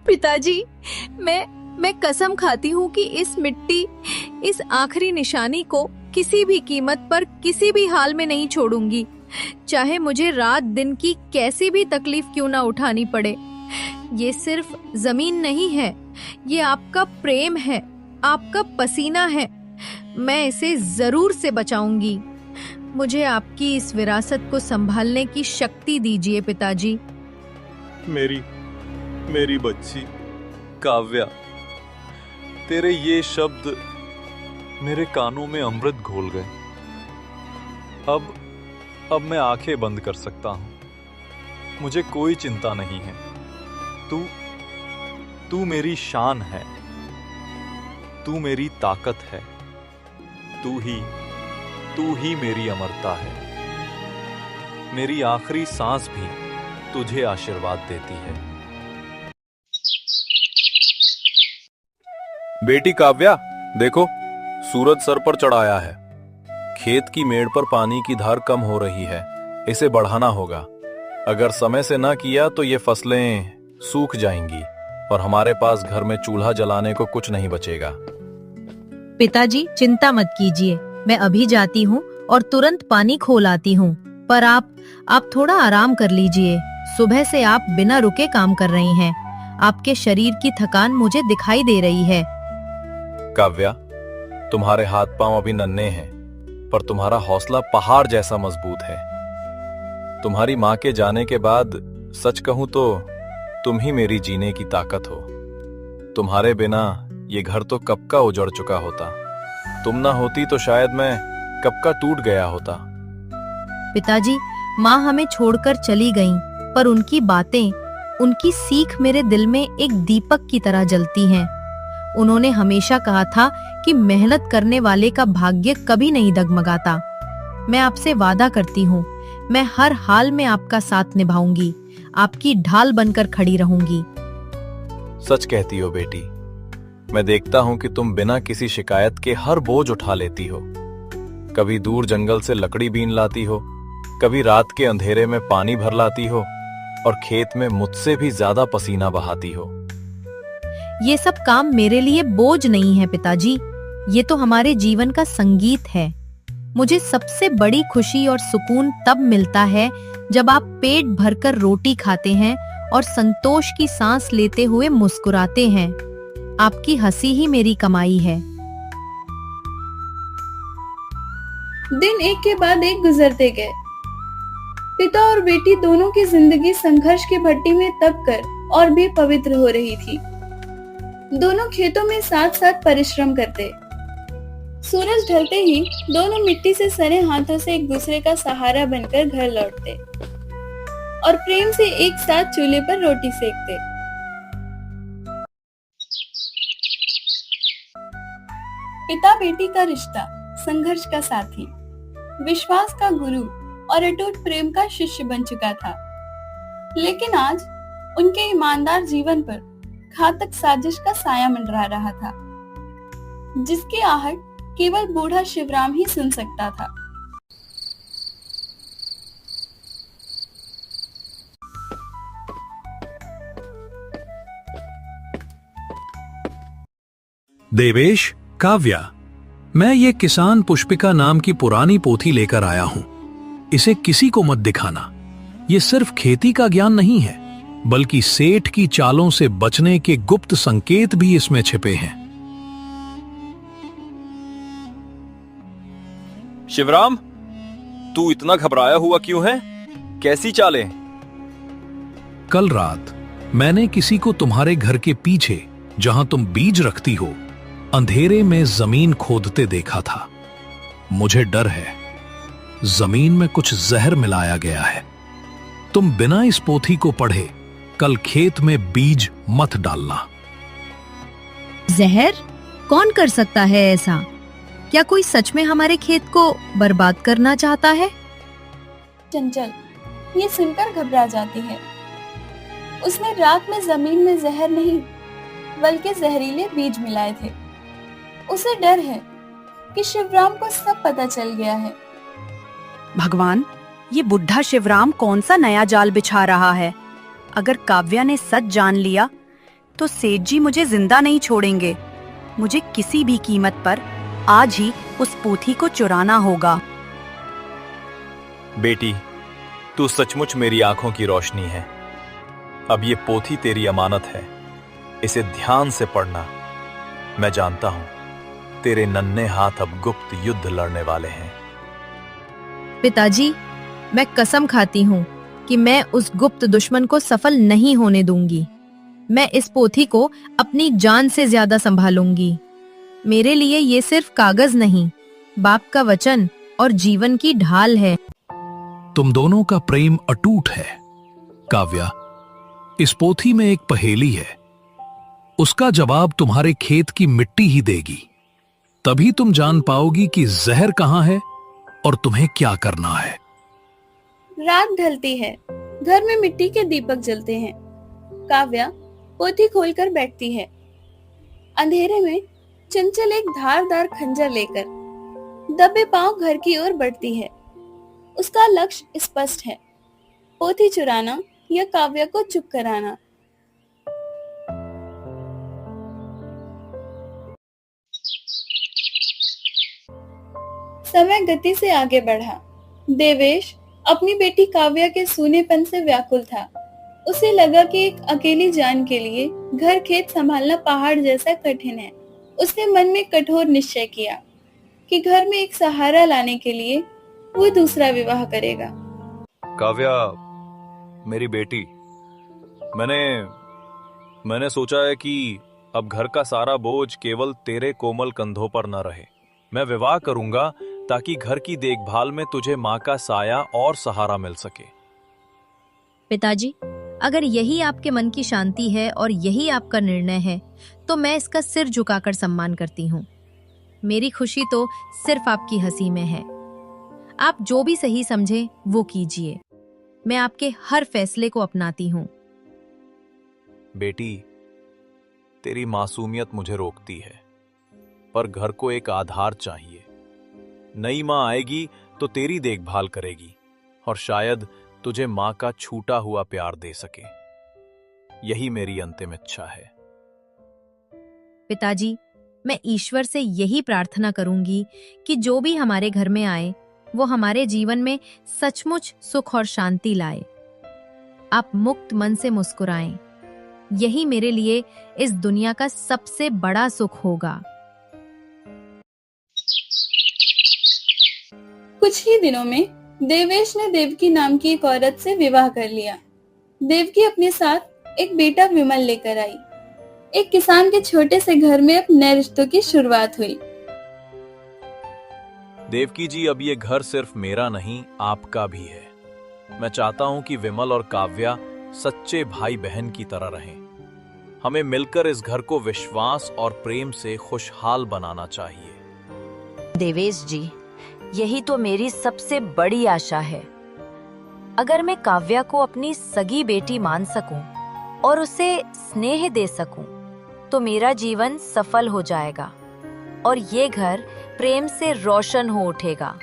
पिताजी, मैं कसम खाती हूँ कि इस मिट्टी, इस आखिरी निशानी को किसी भी कीमत पर किसी भी हाल में नहीं छोड़ूंगी, चाहे मुझे रात दिन की कैसी भी तकलीफ क्यों ना उठानी पड़े। ये सिर्फ जमीन नहीं है, ये आपका प्रेम है, आपका पसीना है। मैं इसे जरूर से बचाऊंगी। मुझे आपकी इस विरासत को संभालने की शक्ति दीजिए पिताजी। मेरी बच्ची काव्या, तेरे ये शब्द मेरे कानों में अमृत घोल गए। अब मैं आंखें बंद कर सकता हूं। मुझे कोई चिंता नहीं है। तू मेरी शान है, तू मेरी ताकत है, तू ही मेरी अमरता है। मेरी आखिरी सांस भी तुझे आशीर्वाद देती है। बेटी काव्या, देखो, सूरज सर पर चढ़ाया है। खेत की मेड़ पर पानी की धार कम हो रही है, इसे बढ़ाना होगा। अगर समय से ना किया तो ये फसलें सूख जाएंगी और हमारे पास घर में चूल्हा जलाने को कुछ नहीं बचेगा। पिताजी, चिंता मत कीजिए, मैं अभी जाती हूँ और तुरंत पानी खोल आती हूँ। पर आप थोड़ा आराम कर लीजिए। सुबह से आप बिना रुके काम कर रही हैं। आपके शरीर की थकान मुझे दिखाई दे रही है। काव्या, तुम्हारे हाथ पांव अभी नन्हे हैं, पर तुम्हारा हौसला पहाड़ जैसा मजबूत है। तुम्हारी माँ के जाने के बाद सच कहूं तो तुम ही मेरी जीने की ताकत हो। तुम्हारे बिना ये घर तो कब का उजड़ चुका होता। तुम ना होती तो शायद मैं कब का टूट गया होता। पिताजी, माँ हमें छोड़कर चली गईं, पर उनकी बातें, उनकी सीख मेरे दिल में एक दीपक की तरह जलती हैं। उन्होंने हमेशा कहा था कि मेहनत करने वाले का भाग्य कभी नहीं डगमगाता। मैं आपसे वादा करती हूँ, मैं हर हाल में आपका साथ निभाऊंगी, आपकी ढाल बनकर खड़ी रहूंगी। सच कहती हो बेटी। मैं देखता हूँ कि तुम बिना किसी शिकायत के हर बोझ उठा लेती हो। कभी दूर जंगल से लकड़ी बीन लाती हो, कभी रात के अंधेरे में पानी भर लाती हो और खेत में मुझसे भी ज्यादा पसीना बहाती हो। ये सब काम मेरे लिए बोझ नहीं है पिताजी, ये तो हमारे जीवन का संगीत है। मुझे सबसे बड़ी खुशी और सुकून तब मिलता है जब आप पेट भरकर रोटी खाते हैं और संतोष की सांस लेते हुए मुस्कुराते हैं। आपकी हंसी ही मेरी कमाई है। दिन एक के बाद एक गुजरते गए। पिता और बेटी दोनों की जिंदगी संघर्ष की भट्टी में तप कर और भी पवित्र हो रही थी। दोनों खेतों में साथ साथ परिश्रम करते। सूरज ढलते ही दोनों मिट्टी से सने हाथों से एक दूसरे का सहारा बनकर घर लौटते और प्रेम से एक साथ चूल्हे पर रोटी सेकते। पिता बेटी का रिश्ता संघर्ष का साथी, विश्वास का गुरु और अटूट प्रेम का शिष्य बन चुका था। लेकिन आज उनके ईमानदार जीवन पर घातक साजिश का साया मंडरा रहा था, जिसकी आहट केवल बूढ़ा शिवराम ही सुन सकता था। देवेश, काव्या, मैं ये किसान पुष्पिका नाम की पुरानी पोथी लेकर आया हूं। इसे किसी को मत दिखाना। ये सिर्फ खेती का ज्ञान नहीं है, बल्कि सेठ की चालों से बचने के गुप्त संकेत भी इसमें छिपे हैं। शिवराम, तू इतना घबराया हुआ क्यों है? कैसी चालें? कल रात मैंने किसी को तुम्हारे घर के पीछे, जहां तुम बीज रखती हो, अंधेरे में जमीन खोदते देखा था। मुझे डर है, जमीन में कुछ जहर मिलाया गया है। तुम बिना इस पोथी को पढ़े कल खेत में बीज मत डालना। जहर? कौन कर सकता है ऐसा? क्या कोई सच में हमारे खेत को बर्बाद करना चाहता है? चंचल ये सुनकर घबरा जाती है। उसने रात में जमीन में जहर नहीं, बल्कि जहरीले बीज मिलाए थे। उसे डर है कि शिवराम को सब पता चल गया है। भगवान, ये बुढ़ा शिवराम कौन सा नया जाल बिछा रहा है? अगर काव्या ने सच जान लिया तो सेठ जी मुझे जिंदा नहीं छोड़ेंगे। मुझे किसी भी कीमत पर आज ही उस पोथी को चुराना होगा। बेटी, तू सचमुच मेरी आंखों की रोशनी है। अब ये पोथी तेरी अमानत है, इसे ध्यान से पढ़ना। मैं जानता हूं तेरे नन्हे हाथ अब गुप्त युद्ध लड़ने वाले हैं। पिताजी, मैं कसम खाती हूँ कि मैं उस गुप्त दुश्मन को सफल नहीं होने दूंगी। मैं इस पोथी को अपनी जान से ज्यादा संभालूंगी। मेरे लिए ये सिर्फ कागज नहीं, बाप का वचन और जीवन की ढाल है। तुम दोनों का प्रेम अटूट है। काव्या, इस पोथी में एक पहेली है, उसका जवाब तुम्हारे खेत की मिट्टी ही देगी। तभी तुम जान पाओगी कि जहर कहां है और तुम्हें क्या करना है। रात ढलती है, घर में मिट्टी के दीपक जलते हैं। काव्या पोथी खोलकर बैठती है। अंधेरे में चंचल एक धारदार खंजर लेकर दबे पांव घर की ओर बढ़ती है। उसका लक्ष्य स्पष्ट है, पोथी चुराना या काव्या को चुप कराना। समय गति से आगे बढ़ा। देवेश अपनी बेटी काव्या के सूनेपन से व्याकुल था। उसे लगा कि एक अकेली जान के लिए घर खेत संभालना पहाड़ जैसा कठिन है। उसने मन में कठोर निश्चय किया कि घर में एक सहारा लाने के लिए वो दूसरा विवाह करेगा। काव्या, मेरी बेटी, मैंने सोचा है कि अब घर का सारा बोझ केवल तेरे कोमल कंधों पर न रहे। मैं विवाह करूंगा ताकि घर की देखभाल में तुझे माँ का साया और सहारा मिल सके। पिताजी, अगर यही आपके मन की शांति है और यही आपका निर्णय है, तो मैं इसका सिर झुकाकर सम्मान करती हूँ। मेरी खुशी तो सिर्फ आपकी हंसी में है। आप जो भी सही समझे वो कीजिए। मैं आपके हर फैसले को अपनाती हूँ। बेटी, तेरी मासूमियत मुझे रोकती है, पर घर को एक आधार चाहिए। नई माँ आएगी तो तेरी देखभाल करेगी और शायद तुझे माँ का छूटा हुआ प्यार दे सके। यही मेरी अंतिम इच्छा है। पिताजी, मैं ईश्वर से यही प्रार्थना करूंगी कि जो भी हमारे घर में आए वो हमारे जीवन में सचमुच सुख और शांति लाए। आप मुक्त मन से मुस्कुराएं। यही मेरे लिए इस दुनिया का सबसे बड़ा सुख होगा। कुछ ही दिनों में देवेश ने देवकी नाम की एक औरत से विवाह कर लिया। देवकी अपने साथ एक बेटा विमल लेकर आई। एक किसान के छोटे से घर में अब नए रिश्तों की शुरुआत हुई। देवकी जी, अब ये घर सिर्फ मेरा नहीं, आपका भी है। मैं चाहता हूं कि विमल और काव्या सच्चे भाई बहन की तरह रहें। हमें मिलकर इस घर को विश्वास और प्रेम से खुशहाल बनाना चाहिए। देवेश जी, यही तो मेरी सबसे बड़ी आशा है। अगर मैं काव्या को अपनी सगी बेटी मान सकूं और उसे स्नेह दे सकूं, तो मेरा जीवन सफल हो जाएगा और ये घर प्रेम से रोशन हो उठेगा।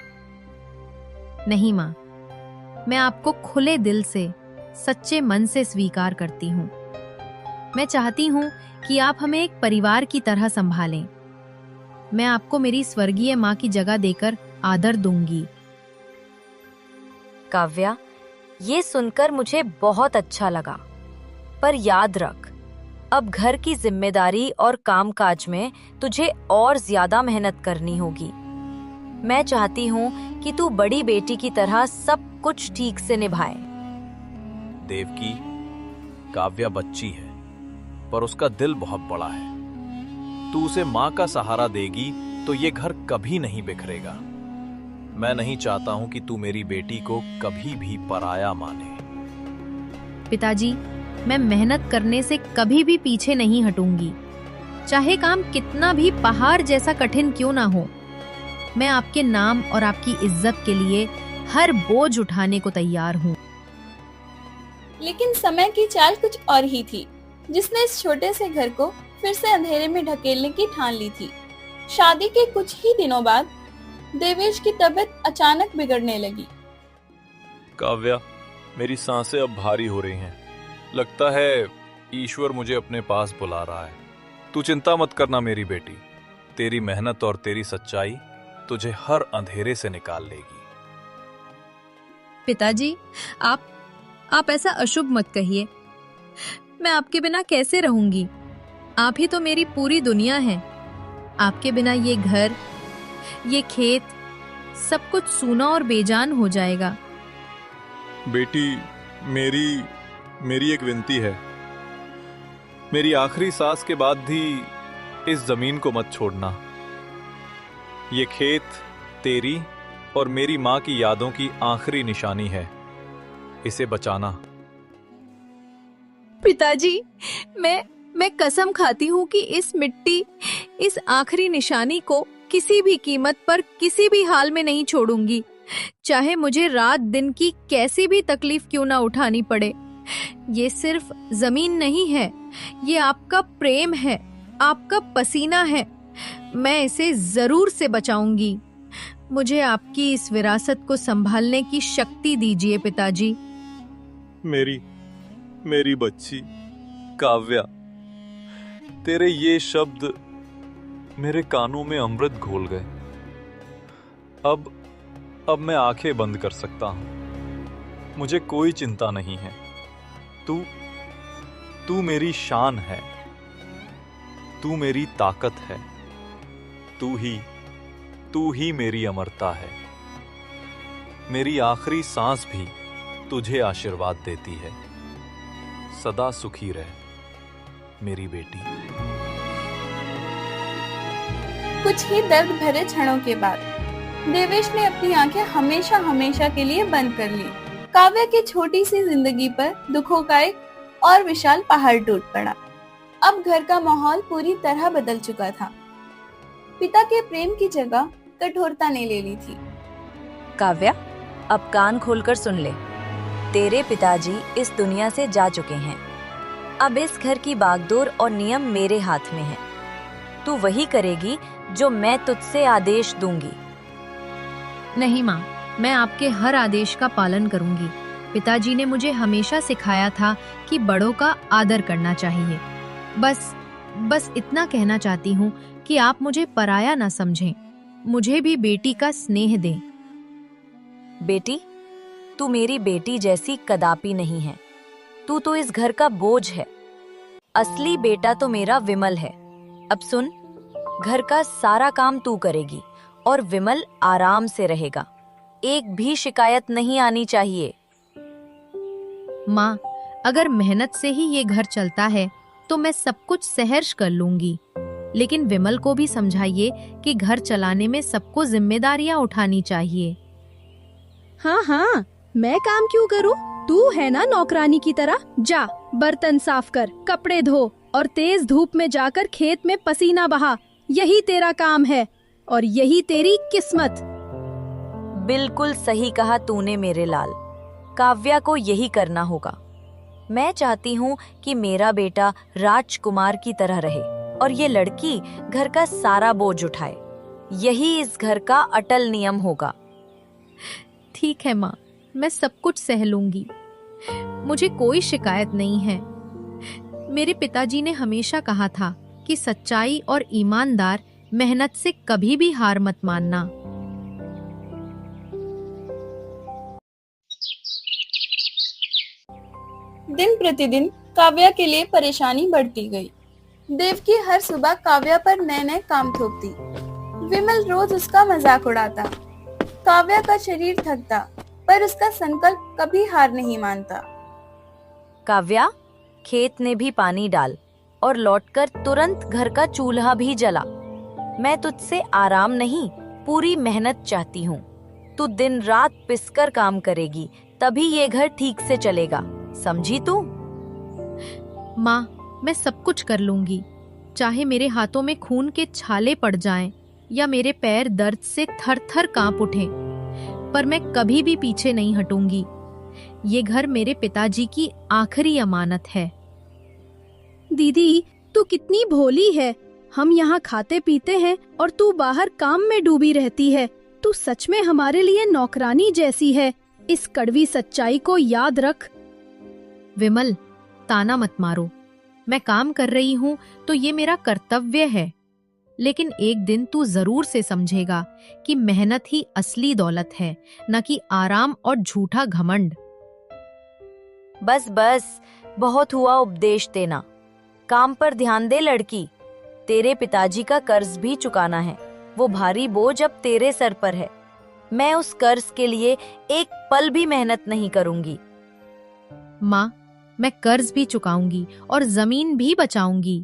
नहीं माँ, मैं आपको खुले दिल से, सच्चे मन से स्वीकार करती हूँ। मैं चाहती हूँ कि आप हमें एक परिवार की तरह संभालें। मैं आपको मेरी स्वर्गीय माँ की जगह देकर आदर दूंगी। काव्या, ये सुनकर मुझे बहुत अच्छा लगा, पर याद रख, अब घर की जिम्मेदारी और कामकाज में तुझे और ज्यादा मेहनत करनी होगी। मैं चाहती हूँ कि तू बड़ी बेटी की तरह सब कुछ ठीक से निभाए। देवकी, काव्या बच्ची है, पर उसका दिल बहुत बड़ा है। तू उसे माँ का सहारा देगी तो ये घर कभी नहीं बिखरेगा। मैं नहीं चाहता हूँ कि तू मेरी बेटी को कभी भी पराया माने। पिताजी, मैं मेहनत करने से कभी भी पीछे नहीं हटूंगी, चाहे काम कितना भी पहाड़ जैसा कठिन क्यों ना हो। मैं आपके नाम और आपकी इज्जत के लिए हर बोझ उठाने को तैयार हूँ। लेकिन समय की चाल कुछ और ही थी, जिसने इस छोटे से घर को फिर से अंधेरे में ढकेलने की ठान ली थी। शादी के कुछ ही दिनों बाद देवेश की तबीयत अचानक बिगड़ने लगी। काव्या, मेरी सांसें अब भारी हो रही हैं। लगता है ईश्वर मुझे अपने पास बुला रहा है। तू चिंता मत करना मेरी बेटी, तेरी मेहनत और तेरी सच्चाई तुझे हर अंधेरे से निकाल लेगी। पिताजी, आप ऐसा अशुभ मत कहिए। मैं आपके बिना कैसे रहूंगी? आप ही तो मेरी पूरी दुनिया है। आपके बिना ये घर, ये खेत, सब कुछ सूना और बेजान हो जाएगा। बेटी, मेरी एक विनती है। मेरी आखिरी सांस के बाद भी इस जमीन को मत छोड़ना। ये खेत तेरी और मेरी माँ की यादों की आखिरी निशानी है। इसे बचाना। पिताजी, मैं कसम खाती हूँ कि इस मिट्टी, इस आखिरी निशानी को किसी भी कीमत पर, किसी भी हाल में नहीं छोड़ूंगी, चाहे मुझे रात दिन की कैसी भी तकलीफ क्यों ना उठानी पड़े। ये सिर्फ जमीन नहीं है, ये आपका प्रेम है, आपका पसीना है। मैं इसे जरूर से बचाऊंगी। मुझे आपकी इस विरासत को संभालने की शक्ति दीजिए पिताजी। मेरी बच्ची काव्या, तेरे ये शब्द मेरे कानों में अमृत घोल गए। अब मैं आंखें बंद कर सकता हूं। मुझे कोई चिंता नहीं है। तू मेरी शान है, तू मेरी ताकत है, तू ही मेरी अमरता है। मेरी आखिरी सांस भी तुझे आशीर्वाद देती है। सदा सुखी रह मेरी बेटी। कुछ ही दर्द भरे क्षणों के बाद देवेश ने अपनी आंखें हमेशा हमेशा के लिए बंद कर ली। काव्या की छोटी सी जिंदगी पर दुखों का एक और विशाल पहाड़ टूट पड़ा। अब घर का माहौल पूरी तरह बदल चुका था। पिता के प्रेम की जगह कठोरता ने ले ली थी। काव्या, अब कान खोलकर सुन ले। तेरे पिताजी इस दुनिया से जा चुके हैं। अब इस घर की बागडोर और नियम मेरे हाथ में है। तू वही करेगी जो मैं तुझसे आदेश दूंगी। नहीं माँ, मैं आपके हर आदेश का पालन करूंगी। पिताजी ने मुझे हमेशा सिखाया था कि बड़ों का आदर करना चाहिए। बस इतना कहना चाहती हूँ कि आप मुझे पराया ना समझें। मुझे भी बेटी का स्नेह दें। बेटी, तू मेरी बेटी जैसी कदापि नहीं है। तू तो इस घर का बोझ है। असली बेटा तो मेरा विमल है। अब सुन, घर का सारा काम तू करेगी और विमल आराम से रहेगा। एक भी शिकायत नहीं आनी चाहिए। माँ, अगर मेहनत से ही ये घर चलता है तो मैं सब कुछ सहर्ष कर लूंगी। लेकिन विमल को भी समझाइए कि घर चलाने में सबको जिम्मेदारियां उठानी चाहिए। हाँ, मैं काम क्यों करूँ? तू है ना नौकरानी की तरह। जा, बर्तन साफ कर, कपड़े धो और तेज धूप में जाकर खेत में पसीना बहा। यही तेरा काम है और यही तेरी किस्मत। बिल्कुल सही कहा तूने मेरे लाल। काव्या को यही करना होगा। मैं चाहती हूँ कि मेरा बेटा राजकुमार की तरह रहे और ये लड़की घर का सारा बोझ उठाए। यही इस घर का अटल नियम होगा। ठीक है माँ, मैं सब कुछ सह लूंगी। मुझे कोई शिकायत नहीं है। मेरे पिताजी ने हमेशा कहा था कि सच्चाई और ईमानदार मेहनत से कभी भी हार मत मानना। दिन प्रतिदिन काव्या के लिए परेशानी बढ़ती गई। देवकी हर सुबह काव्या पर नए नए काम थोपती। विमल रोज उसका मजाक उड़ाता। काव्या का शरीर थकता, पर उसका संकल्प कभी हार नहीं मानता। काव्या, खेत में भी पानी डाल और लौटकर तुरंत घर का चूल्हा भी जला। मैं तुझसे आराम नहीं, पूरी मेहनत चाहती हूँ। तू दिन रात पिसकर काम करेगी, तभी ये घर ठीक से चलेगा। समझी तू? माँ, मैं सब कुछ कर लूंगी। चाहे मेरे हाथों में खून के छाले पड़ जाएं या मेरे पैर दर्द से थर-थर कांप उठें, पर मैं कभी भी पीछे नहीं हटूंगी। ये घर मेरे पिताजी की आखिरी अमानत है। दीदी, तू कितनी भोली है। हम यहाँ खाते पीते हैं और तू बाहर काम में डूबी रहती है। तू सच में हमारे लिए नौकरानी जैसी है। इस कड़वी सच्चाई को याद रख। विमल, ताना मत मारो। मैं काम कर रही हूँ तो ये मेरा कर्तव्य है। लेकिन एक दिन तू जरूर से समझेगा कि मेहनत ही असली दौलत है, न कि आराम और झूठा घमंड। बस बस, बहुत हुआ उपदेश देना। काम पर ध्यान दे लड़की। तेरे पिताजी का कर्ज भी चुकाना है। वो भारी बोझ अब तेरे सर पर है। मैं उस कर्ज के लिए एक पल भी मेहनत नहीं करूंगी। माँ, मैं कर्ज भी चुकाऊंगी और जमीन भी बचाऊंगी।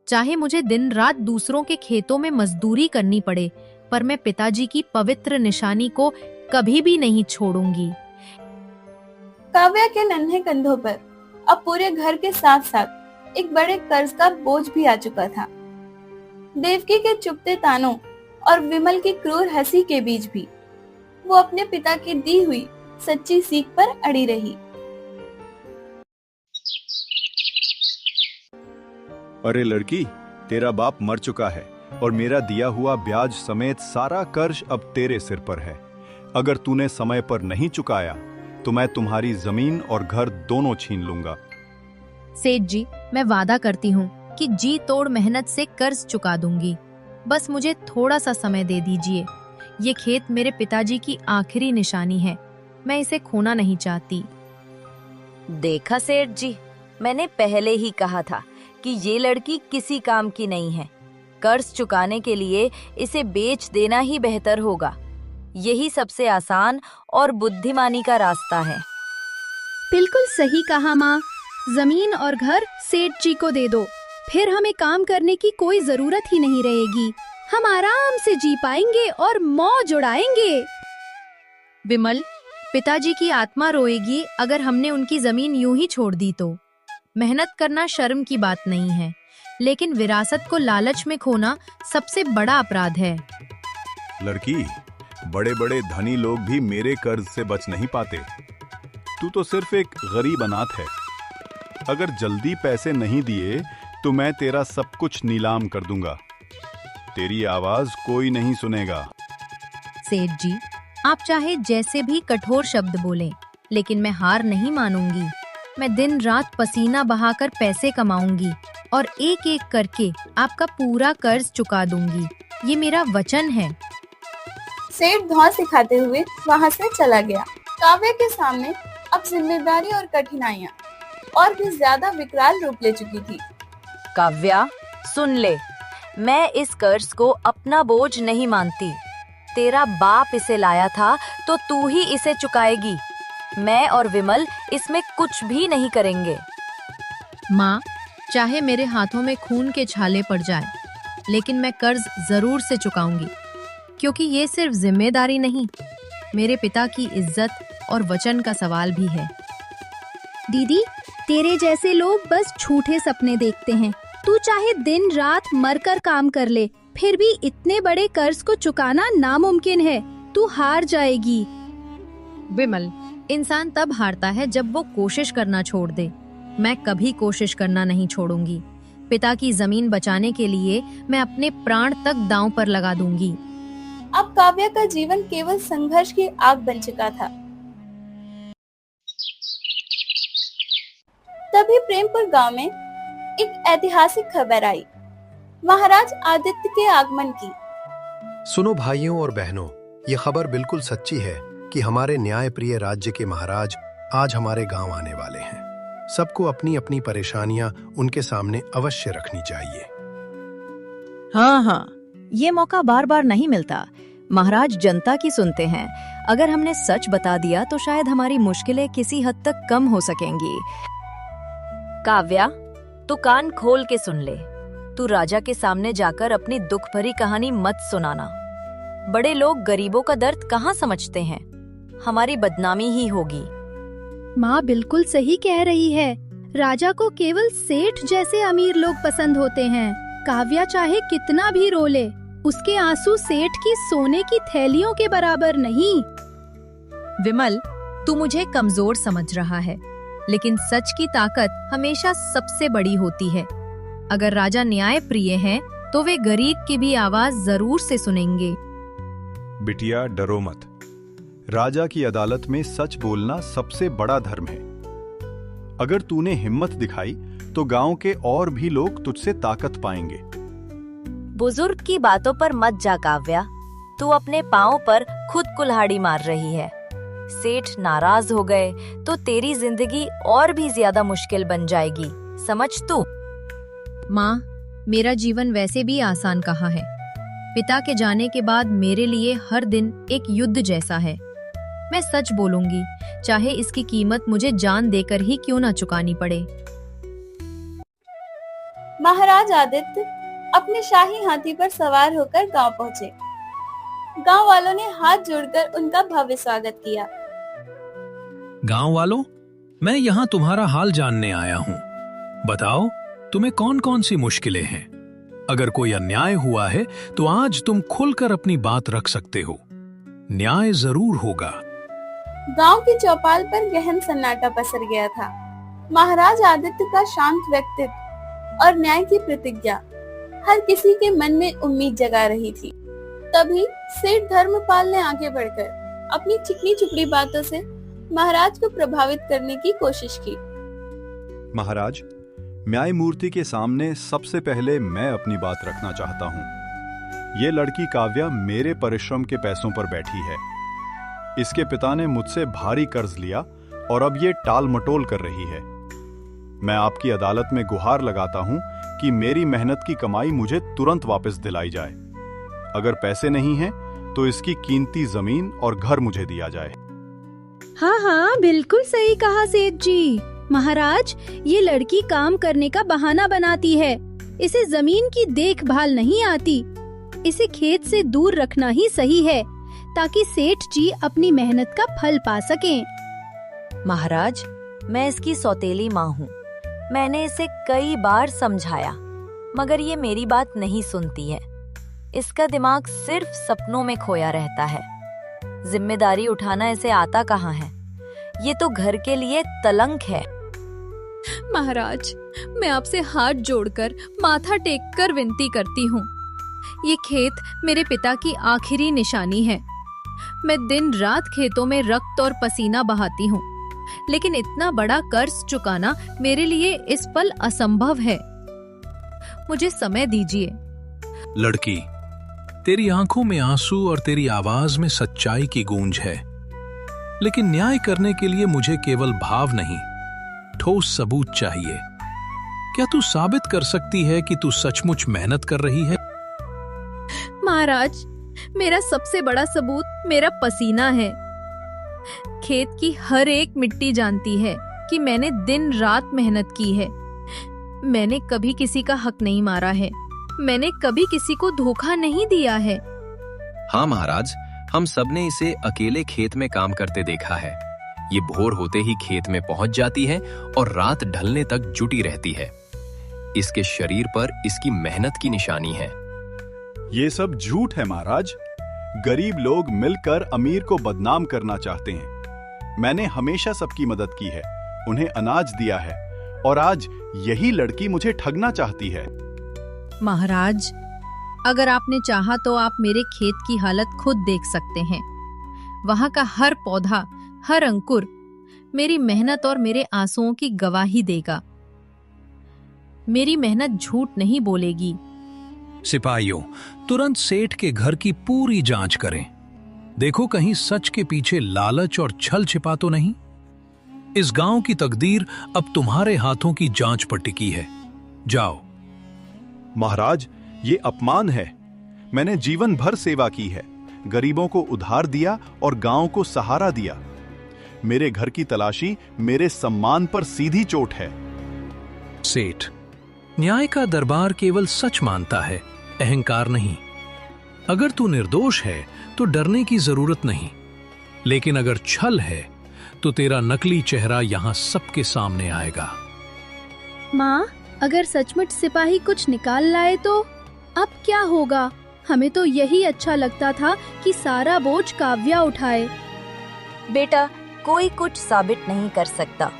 चाहे मुझे दिन रात दूसरों के खेतों में मजदूरी करनी पड़े, पर मैं पिताजी की पवित्र निशानी को कभी भी नहीं छोड़ूंगी। काव्या के नन्हे कंधों पर अब पूरे घर के साथ साथ एक बड़े कर्ज का बोझ भी आ चुका था। देवकी के चुपते तानों और विमल की क्रूर हंसी के बीच भी वो अपने पिता की दी हुई सच्ची सीख पर अड़ी रही। अरे लड़की, तेरा बाप मर चुका है और मेरा दिया हुआ ब्याज समेत सारा कर्ज अब तेरे सिर पर है। अगर तूने समय पर नहीं चुकाया तो मैं तुम्हारी जमीन और घर दोनों छीन लूंगा। सेठ जी, मैं वादा करती हूँ कि जी तोड़ मेहनत से कर्ज चुका दूंगी। बस मुझे थोड़ा सा समय दे दीजिए। ये खेत मेरे पिताजी की आखिरी निशानी है। मैं इसे खोना नहीं चाहती। देखा सेठ जी, मैंने पहले ही कहा था कि ये लड़की किसी काम की नहीं है। कर्ज चुकाने के लिए इसे बेच देना ही बेहतर होगा। यही सबसे आसान और बुद्धिमानी का रास्ता है। बिल्कुल सही कहा माँ। जमीन और घर सेठ जी को दे दो, फिर हमें काम करने की कोई जरूरत ही नहीं रहेगी। हम आराम से जी पाएंगे और मौज उड़ाएंगे। विमल, पिताजी की आत्मा रोएगी अगर हमने उनकी जमीन यूं ही छोड़ दी तो। मेहनत करना शर्म की बात नहीं है, लेकिन विरासत को लालच में खोना सबसे बड़ा अपराध है। लड़की, बड़े बड़े धनी लोग भी मेरे कर्ज से बच नहीं पाते। तू तो सिर्फ एक गरीब अनाथ है। अगर जल्दी पैसे नहीं दिए तो मैं तेरा सब कुछ नीलाम कर दूंगा। तेरी आवाज कोई नहीं सुनेगा। सेठ जी, आप चाहे जैसे भी कठोर शब्द बोलें, लेकिन मैं हार नहीं मानूंगी। मैं दिन रात पसीना बहाकर पैसे कमाऊंगी और एक एक करके आपका पूरा कर्ज चुका दूंगी। ये मेरा वचन है। सेठ धौं सिखाते हुए वहाँ से चला गया। काव्या के सामने अब जिम्मेदारी और कठिनाइयाँ और भी ज्यादा विकराल रूप ले चुकी थी। काव्या, सुन ले, मैं इस कर्ज को अपना बोझ नहीं मानती। तेरा बाप इसे लाया था तो तू ही इसे चुकाएगी। मैं और विमल इसमें कुछ भी नहीं करेंगे। माँ, चाहे मेरे हाथों में खून के छाले पड़ जाए, लेकिन मैं कर्ज जरूर से चुकाऊंगी, क्योंकि ये सिर्फ जिम्मेदारी नहीं, मेरे पिता की इज्जत और वचन का सवाल भी है। दीदी, तेरे जैसे लोग बस झूठे सपने देखते हैं। तू चाहे दिन रात मरकर काम कर ले, फिर भी इतने बड़े कर्ज को चुकाना नामुमकिन है। तू हार जाएगी। विमल, इंसान तब हारता है जब वो कोशिश करना छोड़ दे। मैं कभी कोशिश करना नहीं छोड़ूंगी। पिता की जमीन बचाने के लिए मैं अपने प्राण तक दांव पर लगा दूंगी। अब काव्या का जीवन केवल संघर्ष की आग बन चुका था। तभी प्रेमपुर गांव में एक ऐतिहासिक खबर आई, महाराज आदित्य के आगमन की। सुनो भाइयों और बहनों, ये खबर बिल्कुल सच्ची है कि हमारे न्याय प्रिय राज्य के महाराज आज हमारे गांव आने वाले हैं। सबको अपनी अपनी परेशानियां उनके सामने अवश्य रखनी चाहिए। हाँ, ये मौका बार बार नहीं मिलता। महाराज जनता की सुनते हैं। अगर हमने सच बता दिया तो शायद हमारी मुश्किलें किसी हद तक कम हो सकेंगी। काव्या, तू कान खोल के सुन ले। तू राजा के सामने जाकर अपनी दुख भरी कहानी मत सुनाना। बड़े लोग गरीबों का दर्द कहाँ समझते हैं। हमारी बदनामी ही होगी। माँ बिल्कुल सही कह रही है। राजा को केवल सेठ जैसे अमीर लोग पसंद होते हैं। काव्या चाहे कितना भी रो ले, उसके आंसू सेठ की सोने की थैलियों के बराबर नहीं। विमल, तू मुझे कमजोर समझ रहा है, लेकिन सच की ताकत हमेशा सबसे बड़ी होती है। अगर राजा न्याय प्रिय हैं, तो वे गरीब की भी आवाज जरूर से सुनेंगे। बिटिया, डरो मत। राजा की अदालत में सच बोलना सबसे बड़ा धर्म है। अगर तूने हिम्मत दिखाई तो गांव के और भी लोग तुझसे ताकत पाएंगे। बुजुर्ग की बातों पर मत जा काव्या, तू अपने पाँव पर खुद कुल्हाड़ी मार रही है। सेठ नाराज हो गए तो तेरी जिंदगी और भी ज्यादा मुश्किल बन जाएगी, समझ तू। माँ, मेरा जीवन वैसे भी आसान कहाँ है। पिता के जाने के बाद मेरे लिए हर दिन एक युद्ध जैसा है। मैं सच बोलूंगी, चाहे इसकी कीमत मुझे जान देकर ही क्यों ना चुकानी पड़े। महाराज आदित्य अपने शाही हाथी पर सवार होकर गांव पहुंचे। गांव वालों ने हाथ जोड़कर उनका भव्य स्वागत किया। गांव वालों, मैं यहाँ तुम्हारा हाल जानने आया हूँ। बताओ, तुम्हें कौन कौन सी मुश्किलें हैं? अगर कोई अन्याय हुआ है तो आज तुम खुलकर अपनी बात रख सकते हो। न्याय जरूर होगा। गांव की चौपाल पर गहन सन्नाटा पसर गया था। महाराज आदित्य का शांत व्यक्तित्व और न्याय की प्रतिज्ञा हर किसी के मन में उम्मीद जगा रही थी। तभी सेठ धर्मपाल ने आगे बढ़कर अपनी चिकनी चुपड़ी बातों से महाराज को प्रभावित करने की कोशिश की। महाराज, न्यायमूर्ति के सामने सबसे पहले मैं अपनी बात रखना चाहता हूँ। ये लड़की काव्या मेरे परिश्रम के पैसों पर बैठी है। इसके पिता ने मुझसे भारी कर्ज लिया और अब ये टाल मटोल कर रही है। मैं आपकी अदालत में गुहार लगाता हूँ कि मेरी मेहनत की कमाई मुझे तुरंत वापस दिलाई जाए। अगर पैसे नहीं हैं, तो इसकी कीमती जमीन और घर मुझे दिया जाए। हाँ हाँ, बिल्कुल सही कहा सेठ जी। महाराज, ये लड़की काम करने का बहाना बनाती है। इसे जमीन की देखभाल नहीं आती। इसे खेत से दूर रखना ही सही है, ताकि सेठ जी अपनी मेहनत का फल पा सकें। महाराज, मैं इसकी सौतेली माँ हूँ। मैंने इसे कई बार समझाया, मगर ये मेरी बात नहीं सुनती है। इसका दिमाग सिर्फ सपनों में खोया रहता है। जिम्मेदारी उठाना इसे आता कहाँ है। ये तो घर के लिए कलंक है। महाराज, मैं आपसे हाथ जोड़कर माथा टेककर विनती करती हूँ। ये खेत मेरे पिता की आखिरी निशानी है। मैं दिन रात खेतों में रक्त और पसीना बहाती हूँ, लेकिन इतना बड़ा कर्ज चुकाना मेरे लिए इस पल असंभव है। मुझे समय दीजिए। लड़की, तेरी आंखों में आंसू और तेरी आवाज में सच्चाई की गूंज है, लेकिन न्याय करने के लिए मुझे केवल भाव नहीं, ठोस सबूत चाहिए। क्या तू साबित कर सकती है कि तू सचमुच मेहनत कर रही है? महाराज, मेरा सबसे बड़ा सबूत मेरा पसीना है। खेत की हर एक मिट्टी जानती है कि मैंने दिन रात मेहनत की है। मैंने कभी किसी का हक नहीं मारा है। मैंने कभी किसी को धोखा नहीं दिया है। हाँ महाराज, हम सबने इसे अकेले खेत में काम करते देखा है। ये भोर होते ही खेत में पहुंच जाती है और रात ढलने तक जुटी रहती है। इसके शरीर पर इसकी मेहनत की निशानी है। ये सब झूठ है महाराज। गरीब लोग मिलकर अमीर को बदनाम करना चाहते हैं। मैंने हमेशा सबकी मदद की है, उन्हें अनाज दिया है, और आज यही लड़की मुझे ठगना चाहती है। महाराज, अगर आपने चाहा तो आप मेरे खेत की हालत खुद देख सकते हैं। वहां का हर पौधा, हर अंकुर मेरी मेहनत और मेरे आंसुओं की गवाही देगा। मेरी मेहनत झूठ नहीं बोलेगी। सिपाहियों, तुरंत सेठ के घर की पूरी जांच करें। देखो कहीं सच के पीछे लालच और छल छिपा तो नहीं। इस गांव की तकदीर अब तुम्हारे हाथों की जांच पर टिकी है। जाओ। महाराज, ये अपमान है। मैंने जीवन भर सेवा की है, गरीबों को उधार दिया और गांव को सहारा दिया। मेरे घर की तलाशी मेरे सम्मान पर सीधी चोट है। सेठ, न्याय का दरबार केवल सच मानता है, अहंकार नहीं। अगर तू निर्दोष है तो डरने की जरूरत नहीं, लेकिन अगर छल है तो तेरा नकली चेहरा यहां सबके सामने आएगा। माँ, अगर सचमुच सिपाही कुछ निकाल लाए तो अब क्या होगा? हमें तो यही अच्छा लगता था कि सारा बोझ काव्या उठाए। बेटा, कोई कुछ साबित नहीं कर सकता।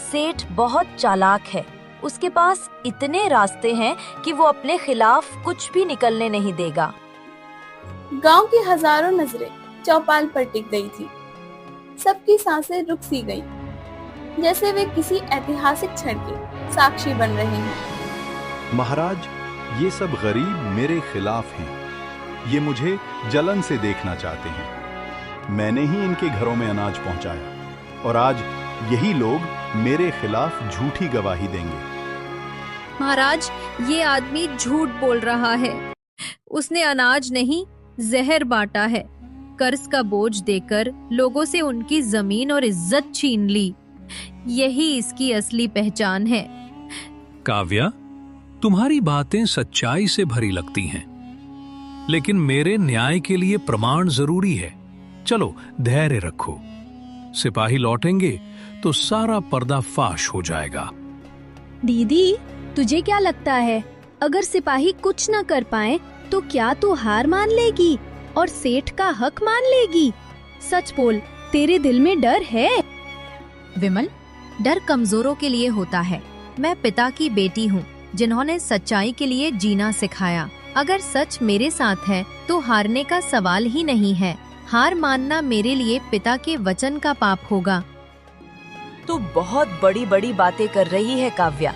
सेठ बहुत चालाक है। उसके पास इतने रास्ते हैं कि वो अपने खिलाफ कुछ भी निकलने नहीं देगा। गांव की हजारों नजरें चौपाल पर टिक गई थी। सबकी सांसें रुक सी गईं, जैसे वे किसी ऐतिहासिक क्षण के साक्षी बन रही हूँ। महाराज, ये सब गरीब मेरे खिलाफ हैं। ये मुझे जलन से देखना चाहते हैं। मैंने ही इनके घरों में अनाज पहुंचाया और आज यही लोग मेरे खिलाफ झूठी गवाही देंगे। महाराज, ये आदमी झूठ बोल रहा है। उसने अनाज नहीं, जहर बांटा है। कर्ज का बोझ देकर लोगों से उनकी जमीन और इज्जत छीन ली। यही इसकी असली पहचान है। काव्या, तुम्हारी बातें सच्चाई से भरी लगती हैं, लेकिन मेरे न्याय के लिए प्रमाण जरूरी है। चलो धैर्य रखो, सिपाही लौटेंगे तो सारा पर्दाफाश हो जाएगा। दीदी, तुझे क्या लगता है, अगर सिपाही कुछ न कर पाए तो क्या तू हार मान लेगी और सेठ का हक मान लेगी? सच बोल, तेरे दिल में डर है? विमल, डर कमजोरों के लिए होता है। मैं पिता की बेटी हूँ जिन्होंने सच्चाई के लिए जीना सिखाया। अगर सच मेरे साथ है तो हारने का सवाल ही नहीं है। हार मानना मेरे लिए पिता के वचन का पाप होगा। तू बहुत बड़ी बड़ी बातें कर रही है काव्या,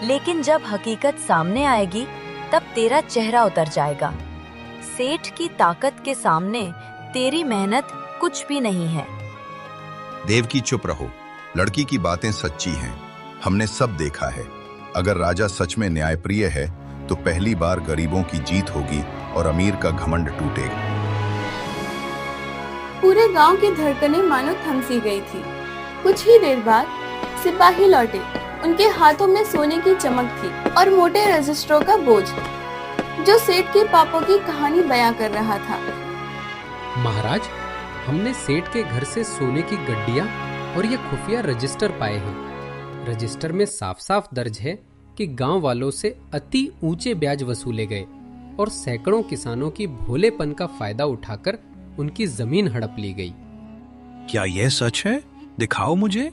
लेकिन जब हकीकत सामने आएगी तब तेरा चेहरा उतर जाएगा। सेठ की ताकत के सामने तेरी मेहनत कुछ भी नहीं है। देवकी, चुप रहो। लड़की की बातें सच्ची हैं। हमने सब देखा है। अगर राजा सच में न्यायप्रिय है तो पहली बार गरीबों की जीत होगी और अमीर का घमंड टूटेगा। पूरे गांव की धड़कनें मानो थम सी गई थी। कुछ ही देर बाद सिपाही लौटे। उनके हाथों में सोने की चमक थी और मोटे रजिस्टरों का बोझ, जो सेठ के पापों की कहानी बयां कर रहा था। महाराज, हमने सेठ के घर से सोने की गड्डियां और ये खुफिया रजिस्टर पाए हैं। रजिस्टर में साफ साफ दर्ज है कि गांव वालों से अति ऊंचे ब्याज वसूले गए और सैकड़ों किसानों की भोलेपन का फायदा उठाकर उनकी जमीन हड़प ली गई। क्या यह सच है? दिखाओ मुझे।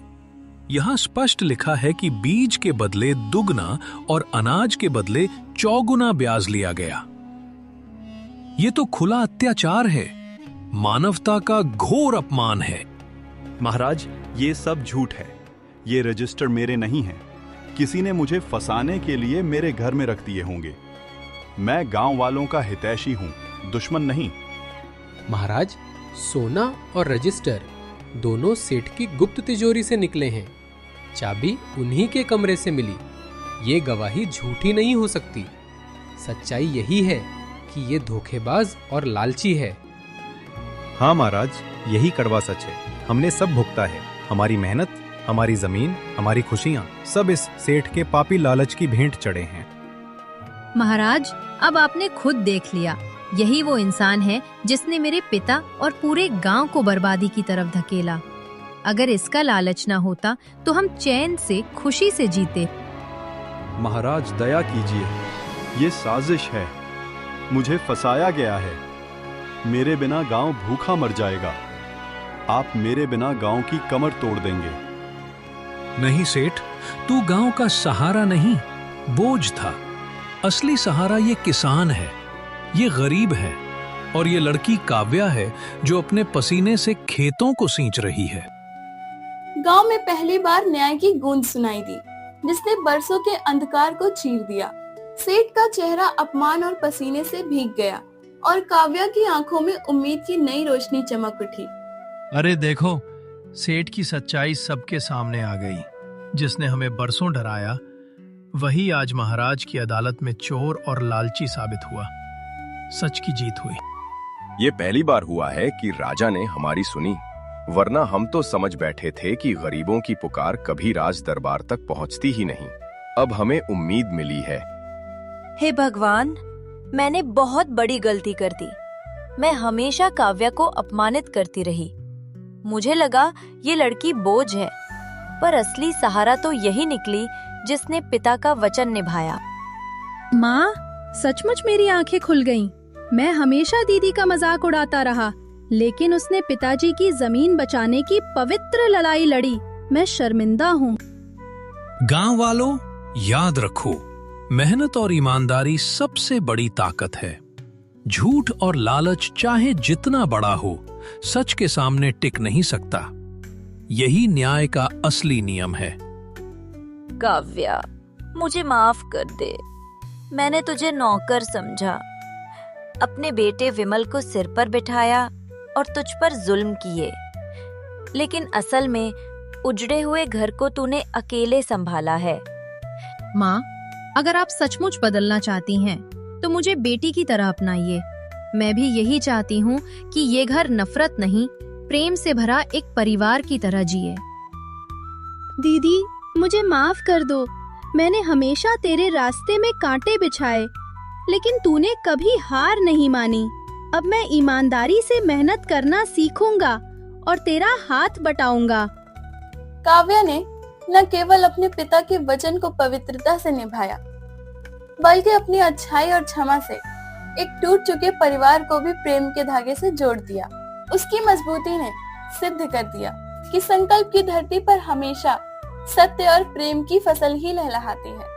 यहाँ स्पष्ट लिखा है कि बीज के बदले दुगना और अनाज के बदले चौगुना ब्याज लिया गया। ये तो खुला अत्याचार है, मानवता का घोर अपमान है। महाराज, ये सब झूठ है। ये रजिस्टर मेरे नहीं हैं। किसी ने मुझे फंसाने के लिए मेरे घर में रख दिए होंगे। मैं गांव वालों का हितैषी हूं, दुश्मन नहीं। महाराज, सोना और रजिस्टर दोनों सेठ की गुप्त तिजोरी से निकले हैं। चाबी उन्हीं के कमरे से मिली। ये गवाही झूठी नहीं हो सकती। सच्चाई यही है कि ये धोखेबाज और लालची है। हाँ महाराज, यही कड़वा सच है। हमने सब भुगता है। हमारी मेहनत, हमारी जमीन, हमारी खुशियाँ सब इस सेठ के पापी लालच की भेंट चढ़े हैं। महाराज, अब आपने खुद देख लिया। यही वो इंसान है जिसने मेरे पिता और पूरे गांव को बर्बादी की तरफ धकेला। अगर इसका लालच ना होता तो हम चैन से, खुशी से जीते। महाराज, दया कीजिए। ये साजिश है। मुझे फंसाया गया है। मेरे बिना गांव भूखा मर जाएगा। आप मेरे बिना गांव की कमर तोड़ देंगे। नहीं सेठ, तू गांव का सहारा नहीं, बोझ था। असली सहारा ये किसान है, ये गरीब है, और ये लड़की काव्या है जो अपने पसीने से खेतों को सींच रही है। गांव में पहली बार न्याय की गूंज सुनाई दी, जिसने बरसों के अंधकार को चीर दिया। सेठ का चेहरा अपमान और पसीने से भीग गया और काव्या की आंखों में उम्मीद की नई रोशनी चमक उठी। अरे देखो, सेठ की सच्चाई सबके सामने आ गई। जिसने हमें बरसों डराया, वही आज महाराज की अदालत में चोर और लालची साबित हुआ। सच की जीत हुई। ये पहली बार हुआ है कि राजा ने हमारी सुनी, वरना हम तो समझ बैठे थे कि गरीबों की पुकार कभी राज दरबार तक पहुंचती ही नहीं। अब हमें उम्मीद मिली है। हे भगवान, मैंने बहुत बड़ी गलती कर दी। मैं हमेशा काव्या को अपमानित करती रही। मुझे लगा ये लड़की बोझ है, पर असली सहारा तो यही निकली जिसने पिता का वचन निभाया। माँ, सचमुच मेरी आंखें खुल गईं। मैं हमेशा दीदी का मजाक उड़ाता रहा, लेकिन उसने पिताजी की जमीन बचाने की पवित्र लड़ाई लड़ी। मैं शर्मिंदा हूँ। गांव वालों, याद रखो, मेहनत और ईमानदारी सबसे बड़ी ताकत है। झूठ और लालच चाहे जितना बड़ा हो, सच के सामने टिक नहीं सकता। यही न्याय का असली नियम है। काव्या, मुझे माफ कर दे। मैंने तुझे नौकर समझा, अपने बेटे विमल को सिर पर बिठाया और तुझ पर जुल्म किए, लेकिन असल में उजड़े हुए घर को तूने अकेले संभाला है। माँ, अगर आप सचमुच बदलना चाहती हैं, तो मुझे बेटी की तरह अपनाइए। मैं भी यही चाहती हूँ कि ये घर नफरत नहीं, प्रेम से भरा एक परिवार की तरह जिए। दीदी, मुझे माफ कर दो। मैंने हमेशा तेरे रास्ते में कांटे बिछाए, लेकिन तूने कभी हार नहीं मानी। अब मैं ईमानदारी से मेहनत करना सीखूंगा और तेरा हाथ बटाऊंगा। काव्या ने न केवल अपने पिता के वचन को पवित्रता से निभाया, बल्कि अपनी अच्छाई और क्षमा से एक टूट चुके परिवार को भी प्रेम के धागे से जोड़ दिया। उसकी मजबूती ने सिद्ध कर दिया कि संकल्प की धरती पर हमेशा सत्य और प्रेम की फसल ही लहलहाती है।